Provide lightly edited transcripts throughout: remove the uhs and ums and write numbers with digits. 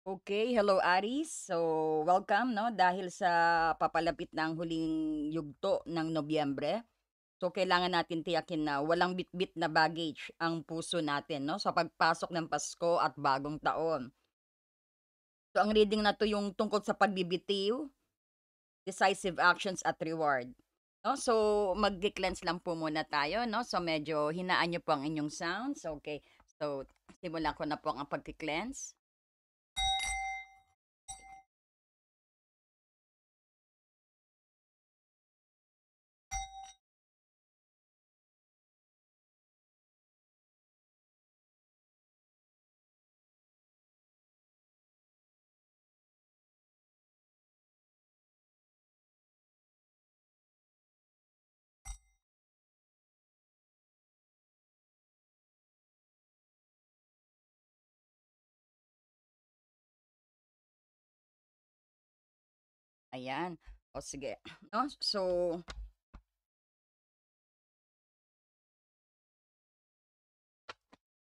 Okay, hello Aris. So, welcome no dahil sa papalapit na ang huling yugto ng Nobyembre. So, kailangan natin tiyakin na walang bitbit na baggage ang puso natin no sa pagpasok ng Pasko at Bagong Taon. So, ang reading na to yung tungkol sa pagbibitiw, decisive actions at reward. No? So, mag-cleanse lang po muna tayo, no? So, medyo hinaan niyo po ang inyong sounds. Okay. So, simulan ko na po ang pag-cleanse. Ayan. O sige. No? So,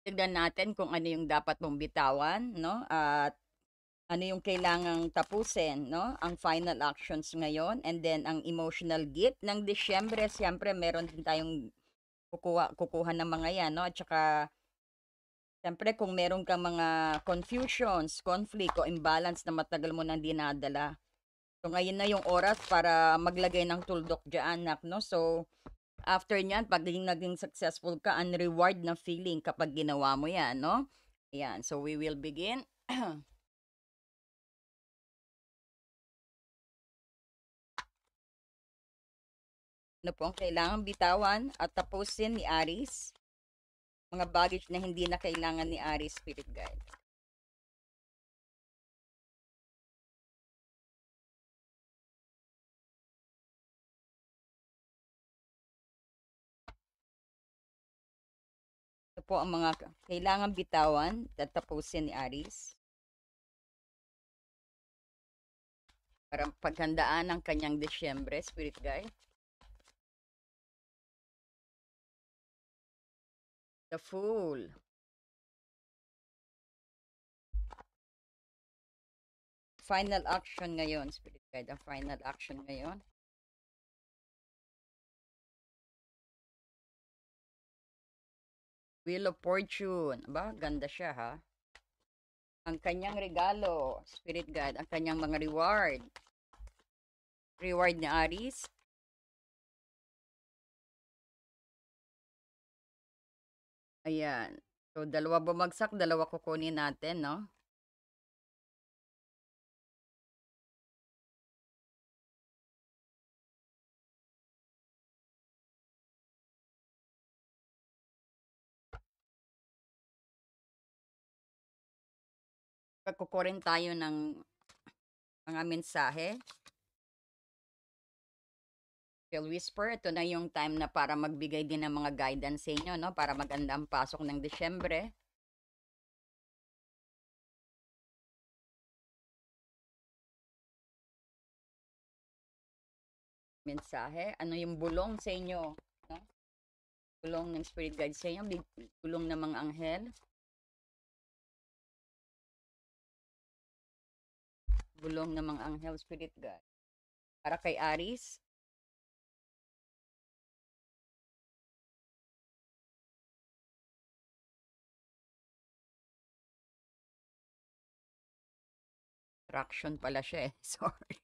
tignan natin kung ano yung dapat mong bitawan, no? At ano yung kailangang tapusin, no? Ang final actions ngayon and then ang emotional gift ng Disyembre, siyempre meron din tayong kukuha ng mga yan, no? At saka siyempre kung meron kang mga confusions, conflict o imbalance na matagal mo nang dinadala. So ngayon na yung oras para maglagay ng tuldok diyan, nak, no? So after niyan, pag naging successful ka, ang reward na feeling kapag ginawa mo yan, no? Ayan, so we will begin. Ano po ang kailangan bitawan at tapusin ni Aris? Mga baggage na hindi na kailangan ni Aris Spirit Guide. Ito po ang mga kailangan bitawan at tapusin ni Aris para paghandaan ang kanyang Disyembre Spirit Guide. The Fool. Final action ngayon, Spirit Guide. Ang final action ngayon. Wheel of Fortune. Aba, ganda siya ha. Ang kanyang regalo, Spirit Guide, ang kanyang mga reward. Reward ni Aris. Ayan. So, dalawa bumagsak, dalawa kukunin natin, no? Pagkukurin tayo ng mga mensahe. Phil Whisper, ito na yung time na para magbigay din ng mga guidance sa inyo, no? Para maganda ang pasok ng Disyembre. Mensahe, ano yung bulong sa inyo, no? Bulong ng Spirit Guide sa inyo, bulong ng mga anghel. Bulong ng mga anghel Spirit Guide. Para kay Aris, traction pala siya eh. Sorry.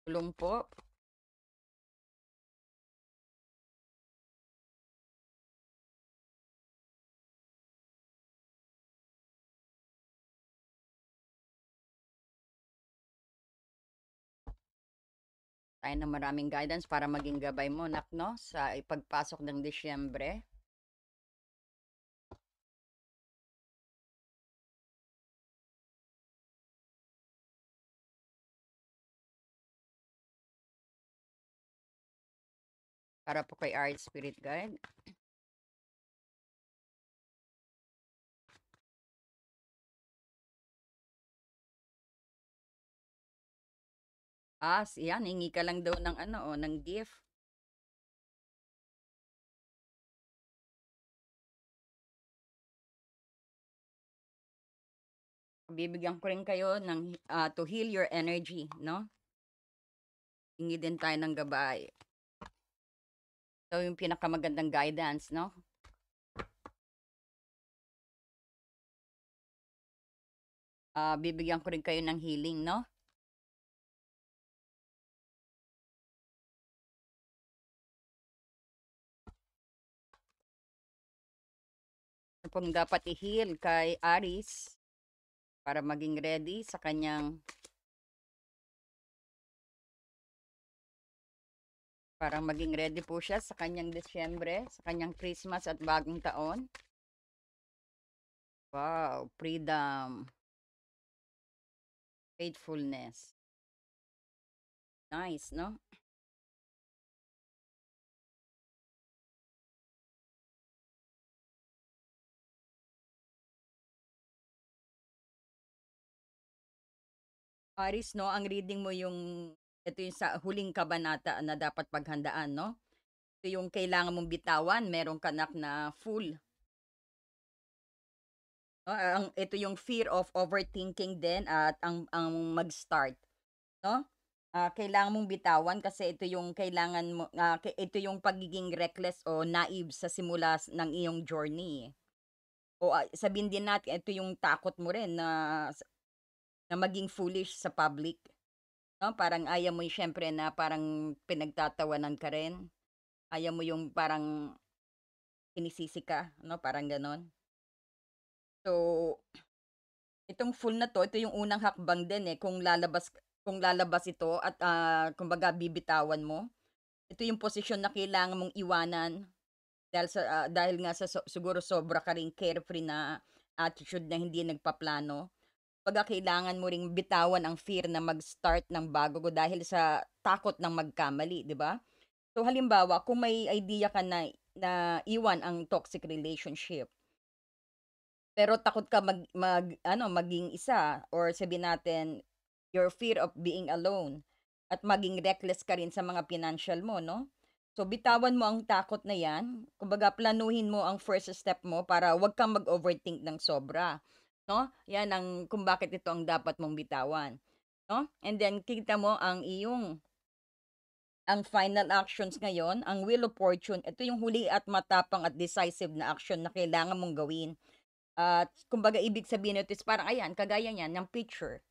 Bulong po. Tayo ng maraming guidance para maging gabay mo, nak, no? Sa ipagpasok ng Disyembre. Para po kay Art Spirit Guide. Yan, hingi ka lang daw ng ano, ng gift. Bibigyan ko rin kayo ng to heal your energy, no? Hingi din tayo ng gabay. Ito yung pinakamagandang guidance, no? Bibigyan ko rin kayo ng healing, no? Ano pong dapat i-heal kay Aries para maging ready sa kanyang po siya sa kanyang Disyembre, sa kanyang Christmas at bagong taon. Wow, freedom, faithfulness. Nice, no? Aris, no, ang reading mo yung, ito yung sa huling kabanata na dapat paghandaan, no? Ito yung kailangan mong bitawan, meron ka na full. No? Ito yung fear of overthinking din at ang mag-start, no? Kailangan mong bitawan kasi ito yung kailangan mo, ito yung pagiging reckless o naive sa simula ng iyong journey. O sabihin din natin, ito yung takot mo rin na maging foolish sa public. No? Parang ayaw mo syempre na parang pinagtatawanan ka rin. Ayaw mo yung parang kinisisi ka, no? Parang ganon. So, itong full na to, ito yung unang hakbang din eh kung lalabas ito at kumbaga bibitawan mo. Ito yung posisyon na kailangan mong iwanan dahil nga siguro sobra ka ring carefree na attitude na hindi nagpaplano. Pagka kailangan mo ring bitawan ang fear na mag-start ng bago dahil sa takot ng magkamali, di ba? So halimbawa, kung may idea ka na iwan ang toxic relationship, pero takot ka maging isa or sabihin natin your fear of being alone at maging reckless ka rin sa mga financial mo, no? So bitawan mo ang takot na 'yan. Kumbaga planuhin mo ang first step mo para 'wag kang mag-overthink ng sobra, no? 'Yan ang kung bakit ito ang dapat mong bitawan, no? And then kita mo ang final actions ngayon, ang Wheel of Fortune, ito yung huli at matapang at decisive na action na kailangan mong gawin. At kumbaga ibig sabihin nito is parang ayan, kagaya niyan ng picture,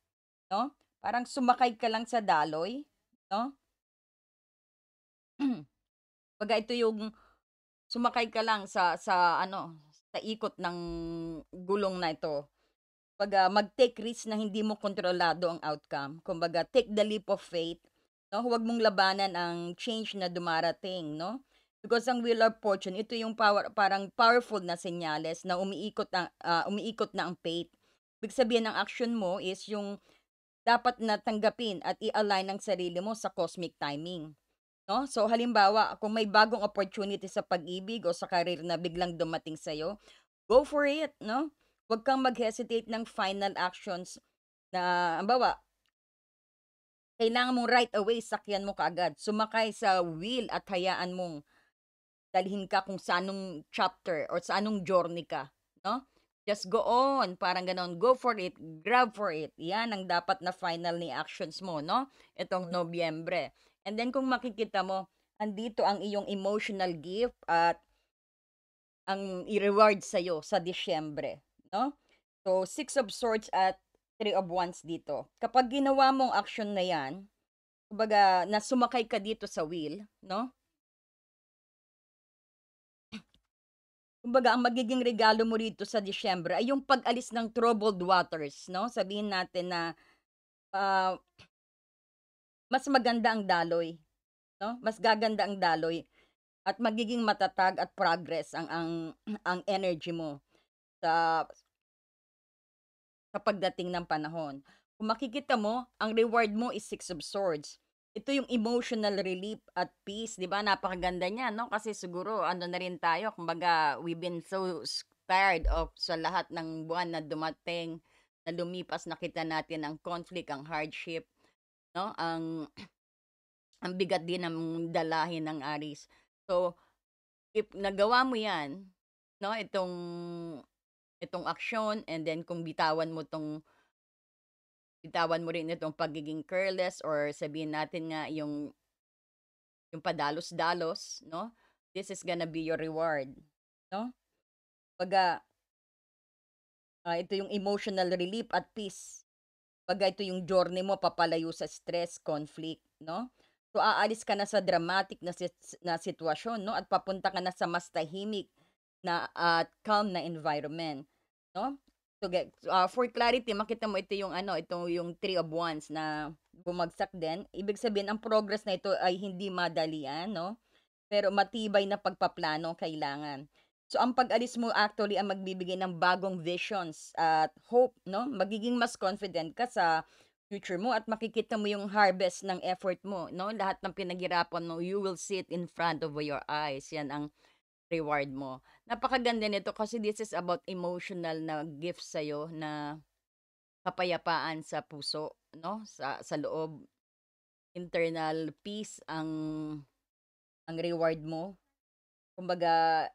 no? Parang sumakay ka lang sa daloy, no? Kumbaga ito yung sumakay ka lang sa ikot ng gulong na ito. Kumbaga mag-take risk na hindi mo kontrolado ang outcome. Kumbaga take the leap of faith, no? Huwag mong labanan ang change na dumarating, no? Because ang Wheel of Fortune, ito yung parang powerful na senyales na umiikot na ang fate. Ibig sabihin ng action mo is yung dapat na tanggapin at i-align ang sarili mo sa cosmic timing. No? So halimbawa, kung may bagong opportunity sa pag-ibig o sa career na biglang dumating sa iyo, go for it, no? Huwag kang mag-hesitate ng final actions na, halimbawa, kailangan mong right away sakyan mo kaagad. Sumakay sa wheel at hayaan mong dalhin ka kung sa anong chapter or sa anong journey ka, no? Just go on, parang ganon. Go for it, grab for it. Yan ang dapat na final ni actions mo, no? Itong Nobyembre. And then kung makikita mo, andito ang iyong emotional gift at ang i-reward sa'yo sa Disyembre, no? So, Six of Swords at Three of Wands dito. Kapag ginawa mong action na yan, kumbaga, na sumakay ka dito sa wheel, no? Kumbaga, ang magiging regalo mo rito sa Disyembre ay yung pag-alis ng troubled waters, no? Sabihin natin na ah, mas maganda ang daloy, no? Mas gaganda ang daloy at magiging matatag at progress ang energy mo sa sa pagdating ng panahon. Kung makikita mo, ang reward mo is Six of Swords. Ito yung emotional relief at peace, 'di ba? Napakaganda niya, no? Kasi siguro ano na rin tayo, kumbaga we've been so tired of sa lahat ng buwan na dumating, na lumipas, nakita natin ang conflict, ang hardship, no? Ang bigat din ng dalahin ng Aris. So, if nagawa mo 'yan, no, itong aksyon and then kung bitawan mo 'tong Bitawan mo rin itong pagiging careless or sabihin natin nga yung padalos-dalos, no? This is gonna be your reward, no? Kumbaga, ito yung emotional relief at peace. Kumbaga, ito yung journey mo papalayo sa stress, conflict, no? So, aalis ka na sa dramatic na sitwasyon, no? At papunta ka na sa mas tahimik na at calm na environment, no? So, for clarity, makita mo ito yung ano, ito yung Three of Wands na bumagsak din. Ibig sabihin, ang progress na ito ay hindi madalian, no? Pero matibay na pagpaplano kailangan. So, ang pag-alis mo actually ang magbibigay ng bagong visions at hope, no? Magiging mas confident ka sa future mo at makikita mo yung harvest ng effort mo, no? Lahat ng pinaghirapan mo, you will see it in front of your eyes. Yan ang reward mo. Napakaganda nito kasi this is about emotional na gift sa'yo na kapayapaan sa puso, no? Sa loob. Internal peace ang reward mo. Kumbaga,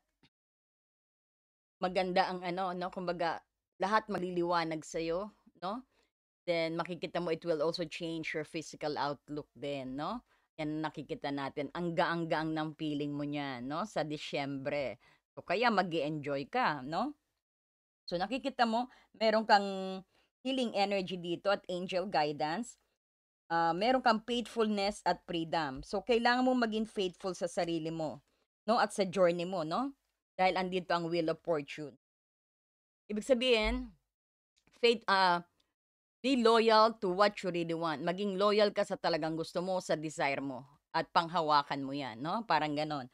maganda ang ano, no? Kumbaga, lahat magliliwanag sa'yo, no? Then, makikita mo it will also change your physical outlook din, no? Yan ang nakikita natin. Ang gaang-gaang ng feeling mo niyan, no? Sa Disyembre. So, kaya mag-enjoy ka, no? So, nakikita mo, meron kang healing energy dito at angel guidance. Meron kang faithfulness at freedom. So, kailangan mo maging faithful sa sarili mo, no? At sa journey mo, no? Dahil andito ang wheel of fortune. Ibig sabihin, faith, be loyal to what you really want. Maging loyal ka sa talagang gusto mo, sa desire mo. At panghawakan mo yan, no? Parang ganon.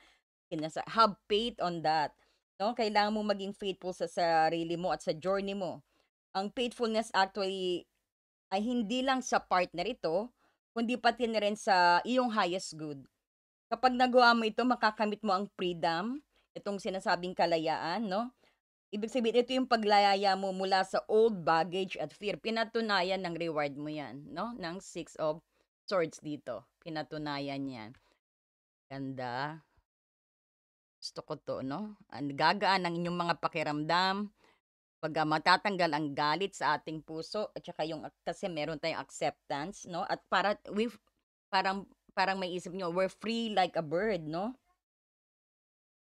Have faith on that. No? Kailangan mo maging faithful sa sarili mo at sa journey mo. Ang faithfulness actually ay hindi lang sa partner ito, kundi pati na rin sa iyong highest good. Kapag nagawa mo ito, makakamit mo ang freedom, itong sinasabing kalayaan, no? Ibig sabihin, ito yung paglaya mo mula sa old baggage at fear. Pinatunayan ng reward mo yan, no? Ng Six of Swords dito. Pinatunayan yan. Ganda. Gusto ko to, no? Ang gagaan ng inyong mga pakiramdam. Pag matatanggal ang galit sa ating puso at saka yung kasi meron tayong acceptance, no? At parang parang may isip nyo, we're free like a bird, no?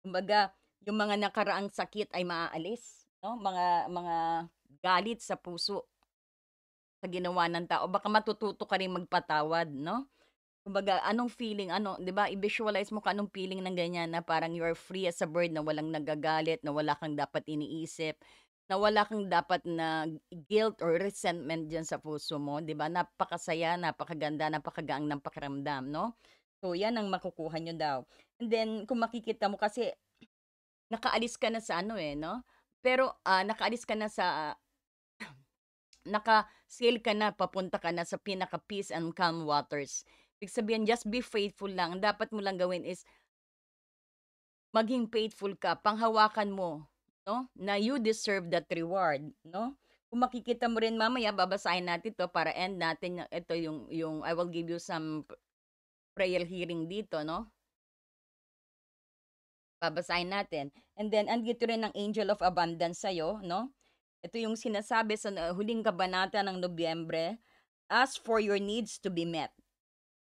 Kumbaga, yung mga nakaraang sakit ay maaalis, no? Mga galit sa puso sa ginawa ng tao. Baka matututo ka rin magpatawad, no? Kumbaga, anong feeling, ano, 'di ba? I-visualize mo kung anong feeling ng ganyan na parang you're free as a bird na walang nagagalit, na wala kang dapat iniisip, na wala kang dapat na guilt or resentment diyan sa puso mo, 'di ba? Napakasaya, napakaganda, napakagaang ng pakiramdam, no? So, 'yan ang makukuha nyo daw. And then, kung makikita mo kasi nakaalis ka na sa ano eh, no? Pero nakaalis ka na sa naka-sail ka na, papunta ka na sa pinaka-peace and calm waters. Ibig sabihin, just be faithful lang. Ang dapat mo lang gawin is maging faithful ka, panghawakan mo, no? Na you deserve that reward, no? Kung makikita mo rin mamaya, babasahin natin to para end natin ito yung I will give you some prayer hearing dito, no? Babasahin natin. And then, andito rin ang Angel of Abundance sa'yo, no? Ito yung sinasabi sa huling kabanata ng Nobyembre, ask for your needs to be met.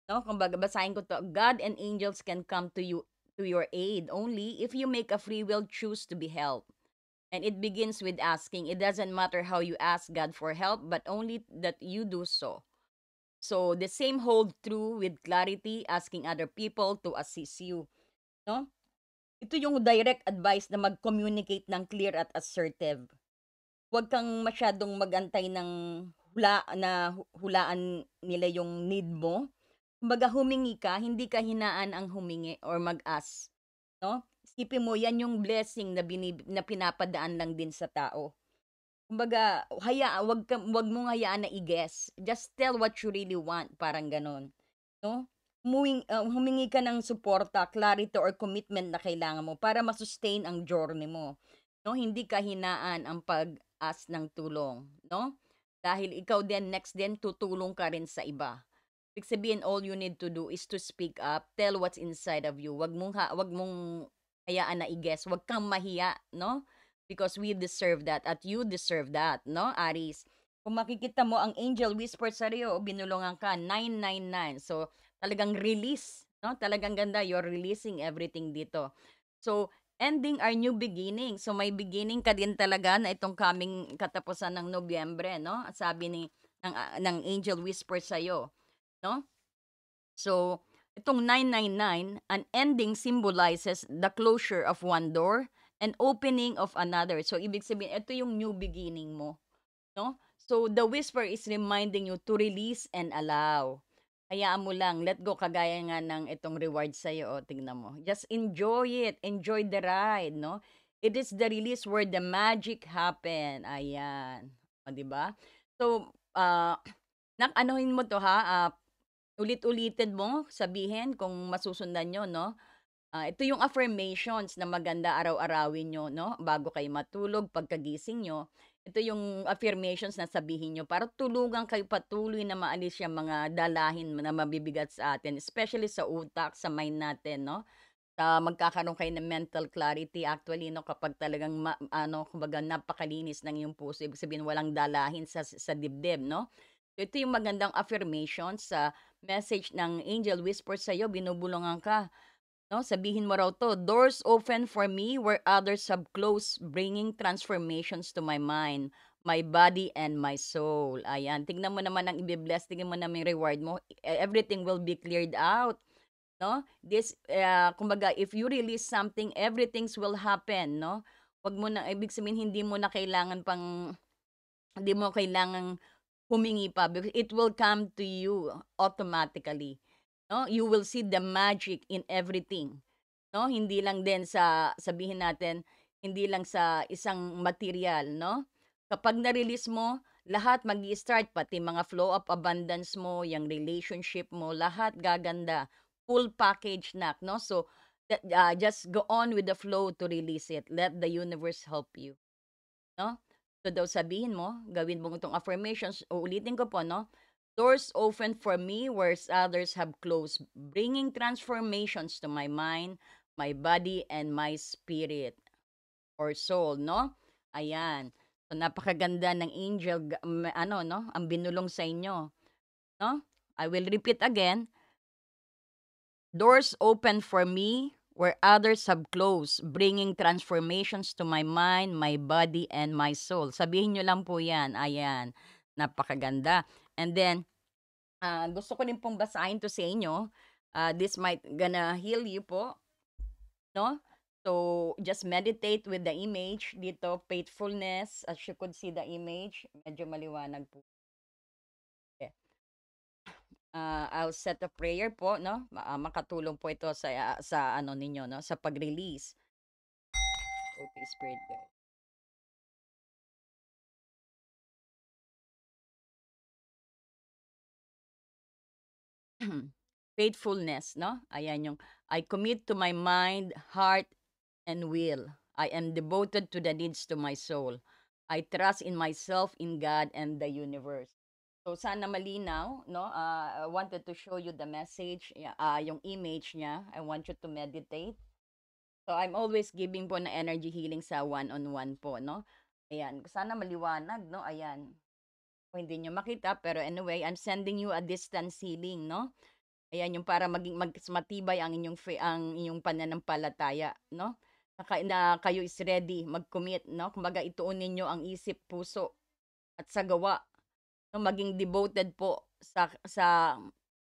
No? Kumbaga, basahin ko to. God and angels can come to you, to your aid only if you make a free will choose to be helped. And it begins with asking. It doesn't matter how you ask God for help, but only that you do so. So, the same hold true with clarity, asking other people to assist you. No? Ito yung direct advice na mag-communicate ng clear at assertive. Huwag kang masyadong magantay ng hulaan nila yung need mo. Kumbaga humingi ka, hindi ka hinaan ang humingi or mag-ask, no? Isipin mo yan yung blessing na pinapadaan lang din sa tao. Kumbaga, wag mong hayaan na i-guess. Just tell what you really want, parang ganon, no? Humingi ka ng suporta, clarity or commitment na kailangan mo para ma-sustain ang journey mo. No, hindi ka hinaan ang pag-ask ng tulong, no? Dahil ikaw din next din tutulong ka rin sa iba. Ibig sabihin, all you need to do is to speak up, tell what's inside of you. Wag mong hayaan na i-guess. Wag kang mahiya, no? Because we deserve that at you deserve that, no, Aries? Kung makikita mo ang angel whisper sa'yo, binulungan ka, 999. So, talagang release, no? Talagang ganda, you're releasing everything dito. So, ending our new beginning. So, may beginning ka din talaga na itong coming katapusan ng Nobyembre, no? Sabi ng angel whisper sa'yo, no? So, itong 999, an ending symbolizes the closure of one door and opening of another. So, ibig sabihin, ito yung new beginning mo. No? So, the whisper is reminding you to release and allow. Hayaan mo lang, let go, kagaya nga ng itong reward sa'yo, o, tingnan mo. Just enjoy it, enjoy the ride, no? It is the release where the magic happen. Ayan. O, di ba? So, anuhin mo to ha, ulit-ulitin mo, sabihin kung masusundan nyo, no? Ito yung affirmations na maganda araw-arawin nyo, no? Bago kayo matulog, pagkagising nyo. Ito yung affirmations na sabihin nyo para tulungan kayo patuloy na maalis yung mga dalahin na mabibigat sa atin, especially sa utak, sa mind natin, no? Magkakaroon kayo ng mental clarity actually, no? Kapag talagang, kumbaga, napakalinis ng iyong puso, ibig sabihin walang dalahin sa dibdib, no? So, ito yung magandang affirmations sa message ng angel whisper sa'yo, binubulungan ka. No, sabihin mo raw 'to, "Doors open for me where others have closed, bringing transformations to my mind, my body, and my soul." Ayan, tignan mo naman ang ibe-bless, tignan mo naman yung reward mo, everything will be cleared out, no? Kumbaga, if you release something, everything will happen, no? Wag mo na, ibig sabihin, hindi mo kailangang humingi pa because it will come to you automatically. No? You will see the magic in everything. No? Hindi lang din sa, sabihin natin, hindi lang sa isang material, no? Kapag na-release mo, lahat mag-i-start, pati mga flow of abundance mo, yung relationship mo, lahat gaganda. Full package na, no? So, just go on with the flow to release it. Let the universe help you, no? So daw sabihin mo, gawin mo itong affirmations, uulitin ko po, no? Doors open for me where others have closed, bringing transformations to my mind, my body, and my spirit or soul, no? Ayan. So napakaganda ng angel, no? Ang binulong sa inyo, no? I will repeat again. Doors open for me where others have closed, bringing transformations to my mind, my body, and my soul. Sabihin nyo lang po yan. Ayan. Napakaganda. And then, gusto ko din pong basahin to sa inyo. This might gonna heal you po. No? So, just meditate with the image dito, faithfulness. As you could see the image, medyo maliwanag po. Okay. I'll set a prayer po, no? Makatulong po ito sa ano ninyo, no? Sa pag-release. Okay, Spirit guide. Faithfulness, no? Ayan yung, I commit to my mind, heart, and will. I am devoted to the needs to my soul. I trust in myself, in God, and the universe. So, sana malinaw, no? I wanted to show you the message, yung image niya. I want you to meditate. So, I'm always giving po na energy healing sa one-on-one po, no? Ayan, sana maliwanag, no? Ayan. O hindi nyo makita, pero anyway, I'm sending you a distance healing, no? Ayan, yung para matibay ang inyong pananampalataya, no? Na kayo is ready mag-commit, no? Kumbaga, ituon ninyo ang isip, puso, at sa gawa, no? Maging devoted po sa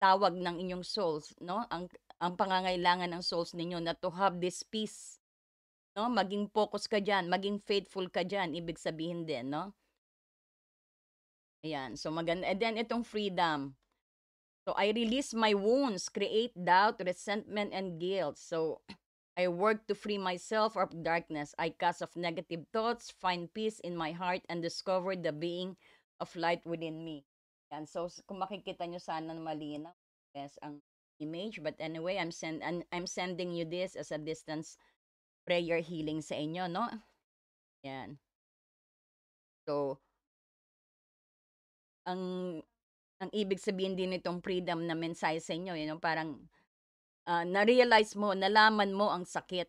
tawag ng inyong souls, no? Ang pangangailangan ng souls ninyo na to have this peace, no? Maging focus ka diyan, maging faithful ka diyan, ibig sabihin din, no? Ayan, so maganda. And then itong freedom. So I release my wounds, create doubt, resentment, and guilt. So I work to free myself of darkness. I cast off negative thoughts, find peace in my heart, and discover the being of light within me. Yan. So kung makikita nyo sana malinaw, yes, ang image. But anyway, I'm sending you this as a distance prayer healing sa inyo, no? Yan. So, ang ang ibig sabihin din nitong freedom na mensahe sa inyo, you know, parang na-realize mo, nalaman mo ang sakit,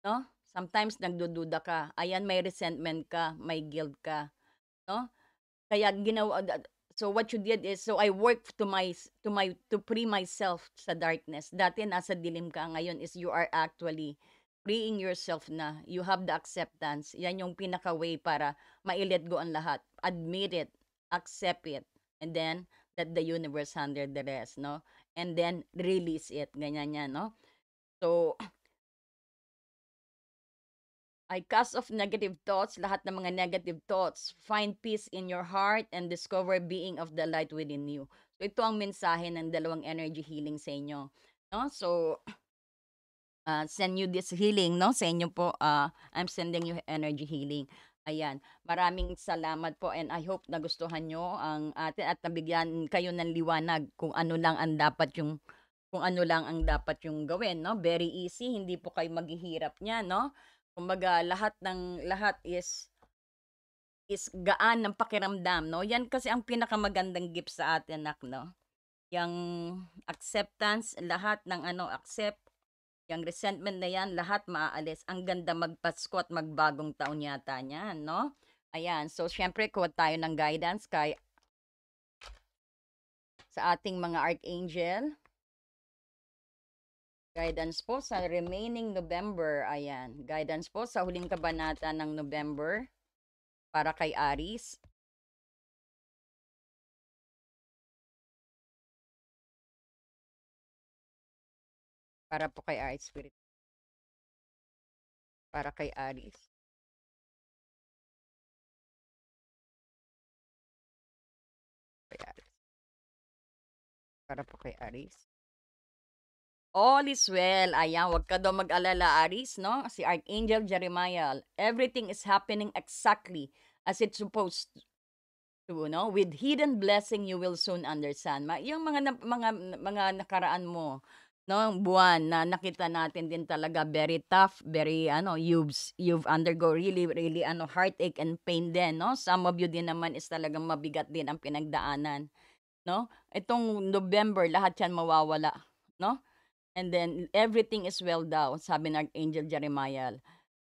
no? Sometimes nagdududa ka, ayan, may resentment ka, may guilt ka, no? Kaya ginawa so what you did is, so I worked to free myself sa darkness. Dati nasa dilim ka, ngayon is you are actually freeing yourself na. You have the acceptance. Yan yung pinaka way para ma-let go ang lahat. Admit it, accept it, and then let the universe handle the rest, no? And then release it. Ganyan yan, no? So, I cast off negative thoughts, lahat ng mga negative thoughts. Find peace in your heart and discover being of the light within you. So ito ang mensahe ng dalawang energy healing sa inyo. No? So, send you this healing, no? Sa inyo po, I'm sending you energy healing. Ayan. Maraming salamat po and I hope nagustuhan nyo ang atin at nabigyan kayo ng liwanag kung ano lang ang dapat yung gawin, no? Very easy, hindi po kayo maghihirap niya, no? Kumbaga lahat is gaan ng pakiramdam, no? Yan kasi ang pinakamagandang gift sa atin, nak, no? Yang acceptance, lahat ng accept, yang resentment na yan, lahat maaalis. Ang ganda magpasko at magbagong taon yata niyan, no? Ayan, so syempre kuha tayo ng guidance sa ating mga archangel. Guidance po sa remaining November. Ayan. Guidance po sa huling kabanata ng November para kay Aries. Para po kay Aries Spirit. Para kay Aries. Para po kay Aries. All is well. Ayan, wag ka daw mag-alala, Aries, no? Si Archangel Jeremiah. Everything is happening exactly as it's supposed to, no? With hidden blessing, you will soon understand. Yung mga nakaraan mo, no, buwan na nakita natin din talaga very tough, very you've undergo really really heartache and pain din, no? Some of you din naman is talagang mabigat din ang pinagdaanan, no? Itong November lahat 'yan mawawala, no? And then everything is well daw, sabi ng Angel Jeremiah,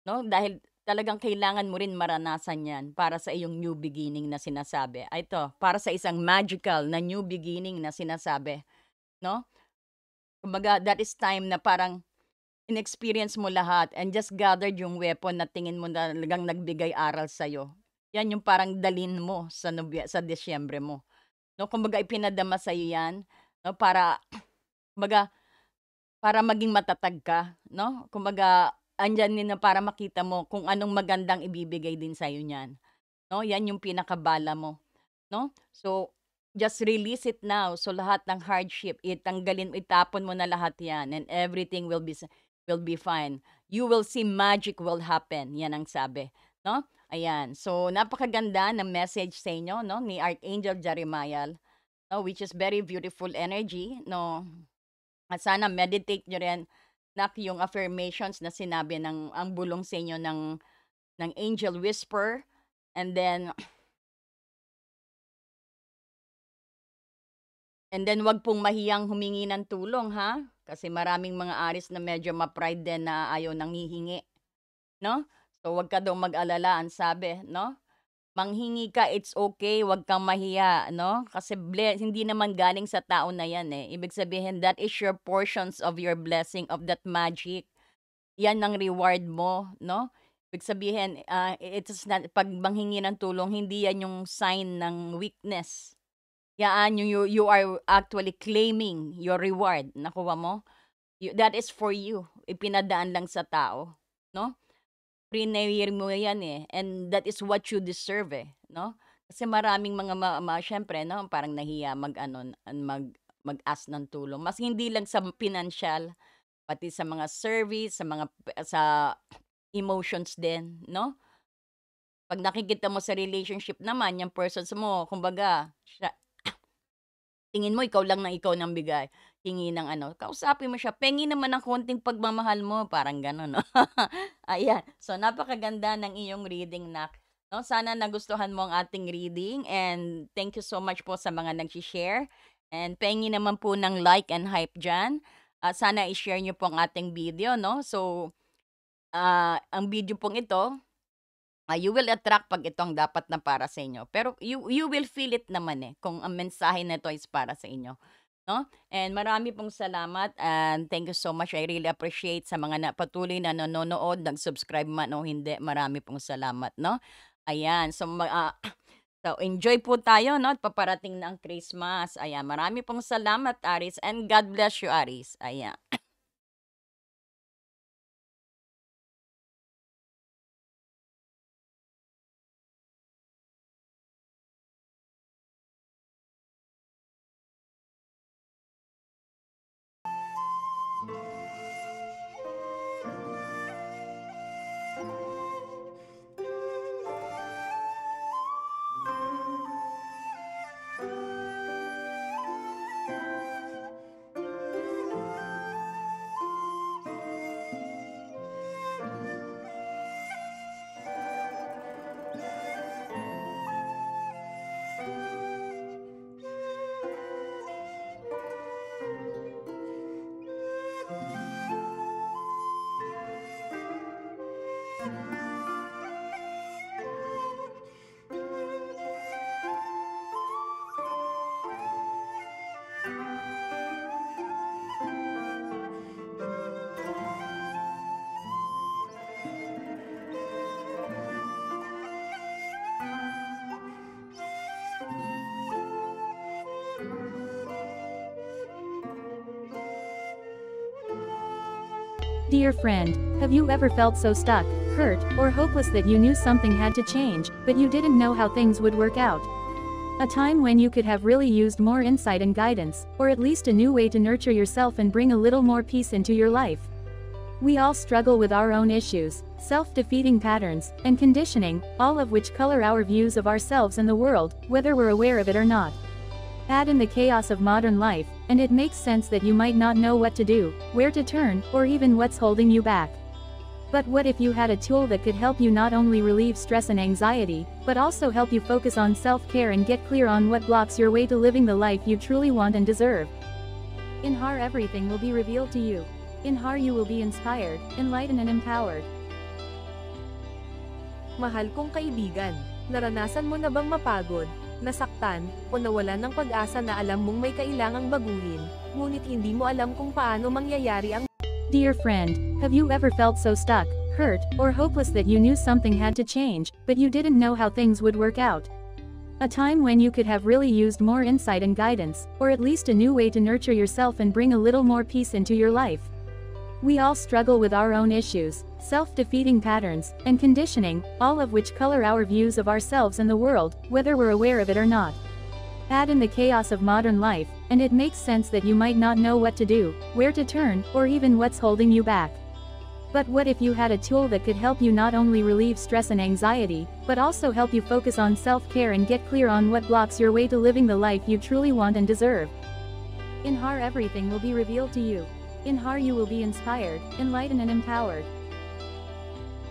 no? Dahil talagang kailangan mo rin maranasan 'yan para sa iyong new beginning na sinasabi. Ito, para sa isang magical na new beginning na sinasabi, no? Kumbaga, that is time na parang in-experience mo lahat and just gathered yung weapon na tingin mo na talagang nagbigay aral sa'yo. Yan yung parang dalin mo sa Disyembre mo. No, kumbaga ipinadama sa'yo yan, no, kumbaga, para maging matatag ka, no? Kumbaga, andyan din na para makita mo kung anong magandang ibibigay din sa'yo niyan. No, yan yung pinakabala mo, no? So, just release it now. So, lahat ng hardship, itapon mo na lahat yan and everything will be fine. You will see magic will happen. Yan ang sabi, no? Ayan. So, napakaganda ng message sa inyo, no? Ni Archangel Jeremiah, no? Which is very beautiful energy, no? At sana meditate nyo rin, nak, yung affirmations na sinabi ang bulong sa inyo ng Angel Whisper. And then, wag pong mahiyang humingi ng tulong, ha? Kasi maraming mga Aries na medyo ma-pride din na ayaw nang hihingi, no? So, wag ka daw mag-alala, ang sabi, no? Manghingi ka, it's okay, wag kang mahiya, no? Kasi hindi naman galing sa tao na yan, eh. Ibig sabihin, that is your portions of your blessing, of that magic. Yan ang reward mo, no? Ibig sabihin, it's not, pag manghingi ng tulong, hindi yan yung sign ng weakness. Yan, you are actually claiming your reward. Nakuha mo? That is for you. Ipinadaan lang sa tao, no? Prinayir mo yan, eh, and that is what you deserve, eh, no? Kasi maraming mga siyempre, no, parang nahiya mag-ask ng tulong. Mas hindi lang sa financial, pati sa mga service, sa emotions din, no? Pag nakikita mo sa relationship naman, yung persons mo, kumbaga, tingin mo ikaw lang ikaw ng bigay, hingi ng kausapin mo siya, pengi naman ng konting pagmamahal mo, parang gano'n, no? Ayan, so napakaganda ng iyong reading, nak. No, sana nagustuhan mo ang ating reading and thank you so much po sa mga nagsi-share. And pengi naman po ng like and hype diyan. Sana i-share niyo po ang ating video, no? So, ang video pong ito You will attract 'pag ito ang dapat na para sa inyo. Pero you will feel it naman, eh, kung ang mensahe na ito is para sa inyo, 'no? And marami pong salamat and thank you so much. I really appreciate sa mga patuloy na nanonood, nag-subscribe man o hindi, marami pong salamat, 'no? Ayan, so so enjoy po tayo, 'no, at paparating na ang Christmas. Ayan, marami pong salamat, Aris, and God bless you, Aris. Ayan. Dear friend, have you ever felt so stuck, hurt, or hopeless that you knew something had to change, but you didn't know how things would work out? A time when you could have really used more insight and guidance, or at least a new way to nurture yourself and bring a little more peace into your life. We all struggle with our own issues, self-defeating patterns, and conditioning, all of which color our views of ourselves and the world, whether we're aware of it or not. Add in the chaos of modern life, and it makes sense that you might not know what to do, where to turn, or even what's holding you back. But what if you had a tool that could help you not only relieve stress and anxiety, but also help you focus on self-care and get clear on what blocks your way to living the life you truly want and deserve? In HAR, everything will be revealed to you. In HAR, you will be inspired, enlightened and empowered. Mahal kong kaibigan, naranasan mo na bang mapagod, nasaktan, o nawalan ng pag-asa na alam mong may kailangang baguhin, ngunit hindi mo alam kung paano mangyayari ang... Dear friend, have you ever felt so stuck, hurt, or hopeless that you knew something had to change, but you didn't know how things would work out? A time when you could have really used more insight and guidance, or at least a new way to nurture yourself and bring a little more peace into your life. We all struggle with our own issues, self-defeating patterns, and conditioning, all of which color our views of ourselves and the world, whether we're aware of it or not. Add in the chaos of modern life, and it makes sense that you might not know what to do, where to turn, or even what's holding you back. But what if you had a tool that could help you not only relieve stress and anxiety, but also help you focus on self-care and get clear on what blocks your way to living the life you truly want and deserve? In HAR, everything will be revealed to you. In HAR, you will be inspired, enlightened and empowered.